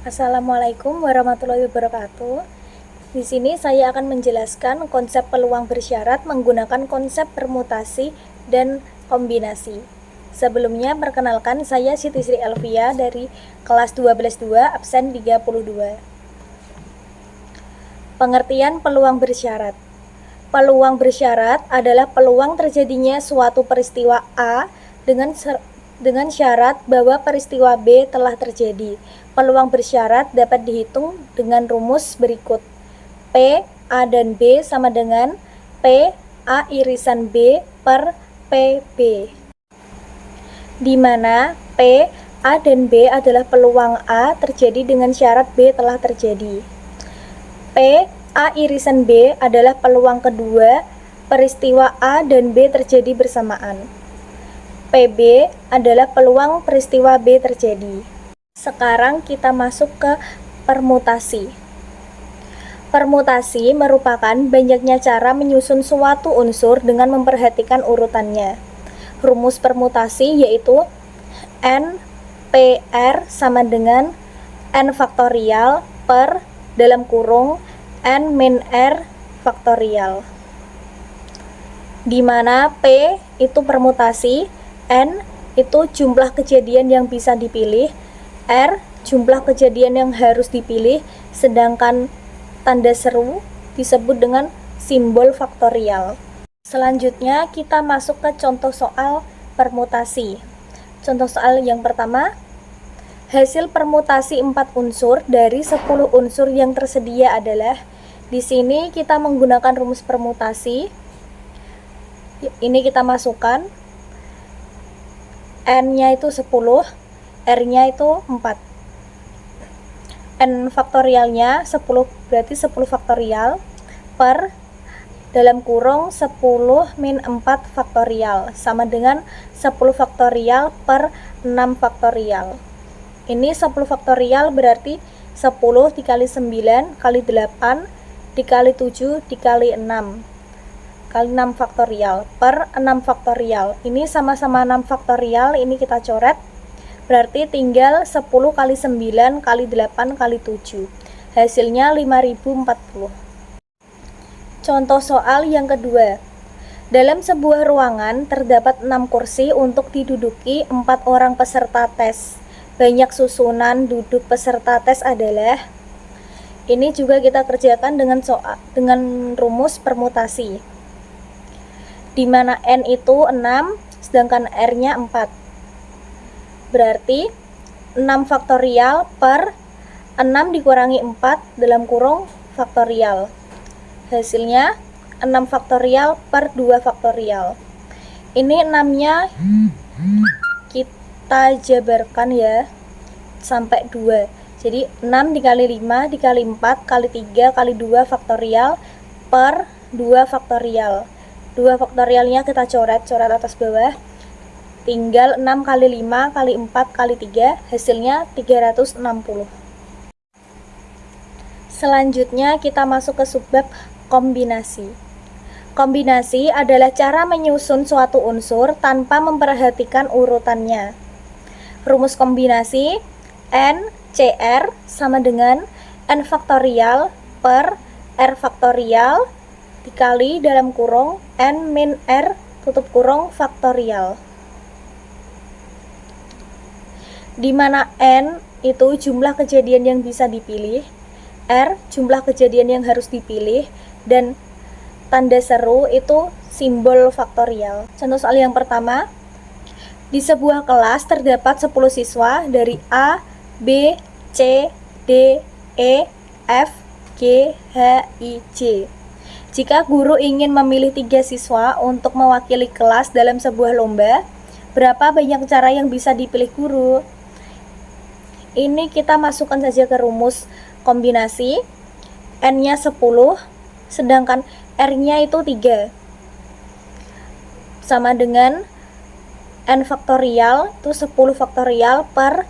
Assalamualaikum warahmatullahi wabarakatuh. Di sini saya akan menjelaskan konsep peluang bersyarat menggunakan konsep permutasi dan kombinasi. Sebelumnya, perkenalkan saya Siti Sri Elvia dari kelas 12.2 absen 32. Pengertian peluang bersyarat. Peluang bersyarat adalah peluang terjadinya suatu peristiwa A dengan syarat bahwa peristiwa B telah terjadi. Peluang bersyarat dapat dihitung dengan rumus berikut. P, A dan B sama dengan P, A irisan B per PB. Di mana P, A dan B adalah peluang A terjadi dengan syarat B telah terjadi. P, A irisan B adalah peluang kedua peristiwa A dan B terjadi bersamaan. PB adalah peluang peristiwa B terjadi. Sekarang kita masuk ke permutasi. Permutasi merupakan banyaknya cara menyusun suatu unsur dengan memperhatikan urutannya. Rumus permutasi yaitu N PR sama dengan N faktorial per dalam kurung N min R faktorial, di mana P itu permutasi, N itu jumlah kejadian yang bisa dipilih, R jumlah kejadian yang harus dipilih, sedangkan tanda seru disebut dengan simbol faktorial. Selanjutnya kita masuk ke contoh soal permutasi. Contoh soal yang pertama, hasil permutasi 4 unsur dari 10 unsur yang tersedia adalah, di sini kita menggunakan rumus permutasi. Ini kita masukkan, N-nya itu 10, R-nya itu 4. N faktorialnya 10, berarti 10 faktorial per dalam kurung 10 min 4 faktorial sama dengan 10 faktorial per 6 faktorial. Ini 10 faktorial berarti 10 dikali 9 kali 8 dikali 7 dikali 6 kali 6 faktorial per 6 faktorial. Ini sama-sama 6 faktorial, ini kita coret. Berarti tinggal 10 kali 9 kali 8 kali 7. Hasilnya 5040. Contoh soal yang kedua. Dalam sebuah ruangan terdapat 6 kursi untuk diduduki 4 orang peserta tes. Banyak susunan duduk peserta tes adalah, ini juga kita kerjakan dengan rumus permutasi, di mana N itu 6 sedangkan R-nya 4. Berarti 6 faktorial per 6 dikurangi 4 dalam kurung faktorial. Hasilnya 6 faktorial per 2 faktorial. Ini 6-nya kita jabarkan ya sampai 2. Jadi 6 dikali 5 dikali 4 kali 3 kali 2 faktorial per 2 faktorial. 2 faktorialnya kita coret atas bawah. Tinggal 6 kali 5 kali 4 kali 3, hasilnya 360. Selanjutnya kita masuk ke subbab kombinasi. Kombinasi adalah cara menyusun suatu unsur tanpa memperhatikan urutannya. Rumus kombinasi N CR sama dengan N faktorial per R faktorial dikali dalam kurung N min R tutup kurung faktorial, di mana N itu jumlah kejadian yang bisa dipilih, R jumlah kejadian yang harus dipilih, dan tanda seru itu simbol faktorial. Contoh soal yang pertama, di sebuah kelas terdapat 10 siswa dari A, B, C, D, E, F, G, H, I, J. Jika guru ingin memilih 3 siswa untuk mewakili kelas dalam sebuah lomba, berapa banyak cara yang bisa dipilih guru? Ini kita masukkan saja ke rumus kombinasi. N-nya 10, sedangkan R-nya itu 3. Sama dengan N faktorial itu 10 faktorial per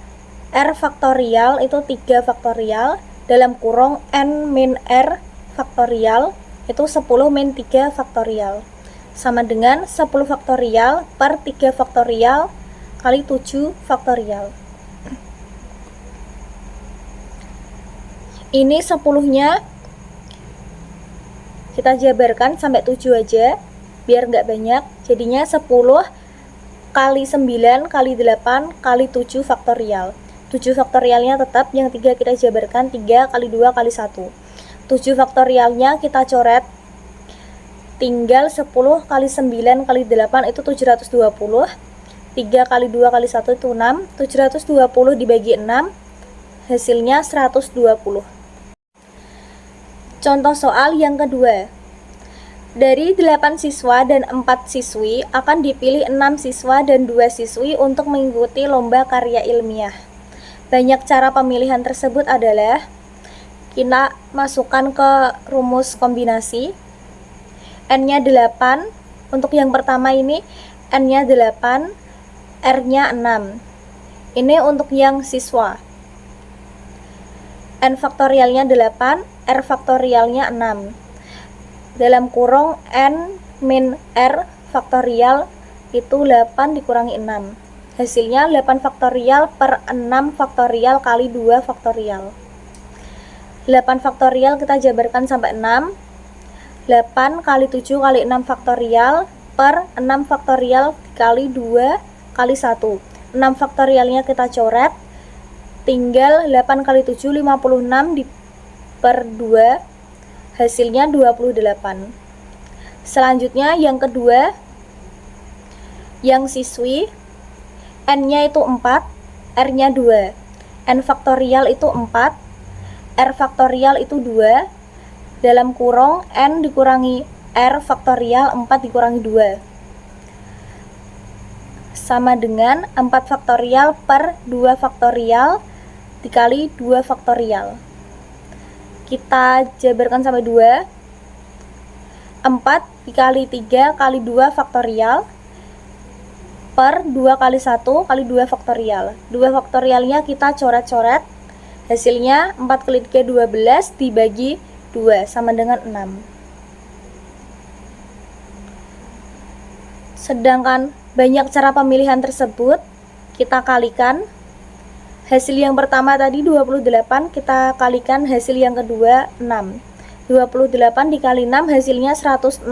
R faktorial itu 3 faktorial dalam kurung N min R faktorial itu 10 min 3 faktorial sama dengan 10 faktorial per 3 faktorial kali 7 faktorial. Ini 10-nya kita jabarkan sampai 7 aja biar nggak banyak, jadinya 10 kali 9 kali 8 kali 7 faktorial. 7 faktorialnya tetap, yang 3 kita jabarkan 3 kali 2 kali 1. 7 faktorialnya kita coret, tinggal 10 kali 9 kali 8 itu 720. 3 kali 2 kali 1 itu 6. 720 dibagi 6 hasilnya 120. Contoh soal yang kedua. Dari 8 siswa dan 4 siswi akan dipilih 6 siswa dan 2 siswi untuk mengikuti lomba karya ilmiah. Banyak cara pemilihan tersebut adalah kita masukkan ke rumus kombinasi. N-nya 8. Untuk yang pertama ini N-nya 8, R-nya 6. Ini untuk yang siswa. N faktorialnya 8, R faktorialnya 6. Dalam kurung N min R faktorial itu 8 dikurangi 6. Hasilnya 8 faktorial per 6 faktorial kali 2 faktorial. 8 faktorial kita jabarkan sampai 6. 8 kali 7 kali 6 faktorial per 6 faktorial kali 2 kali 1. 6 faktorialnya kita coret, tinggal 8 kali 7 56 per 2, hasilnya 28. Selanjutnya yang kedua, yang siswi, N-nya itu 4, R-nya 2. N faktorial itu 4, R faktorial itu 2. Dalam kurung N dikurangi R faktorial, 4 dikurangi 2. Sama dengan 4 faktorial per 2 faktorial dikali 2 faktorial. Kita jabarkan sampai 2. 4 dikali 3 kali 2 faktorial per 2 kali 1 kali 2 faktorial. 2 faktorialnya kita coret-coret. Hasilnya 4 kali 3 12 dibagi 2 sama dengan 6. Sedangkan banyak cara pemilihan tersebut kita kalikan. Hasil yang pertama tadi 28, kita kalikan hasil yang kedua 6. 28 dikali 6 hasilnya 168.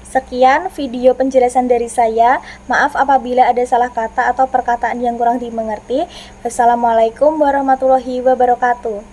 Sekian video penjelasan dari saya. Maaf apabila ada salah kata atau perkataan yang kurang dimengerti. Wassalamualaikum warahmatullahi wabarakatuh.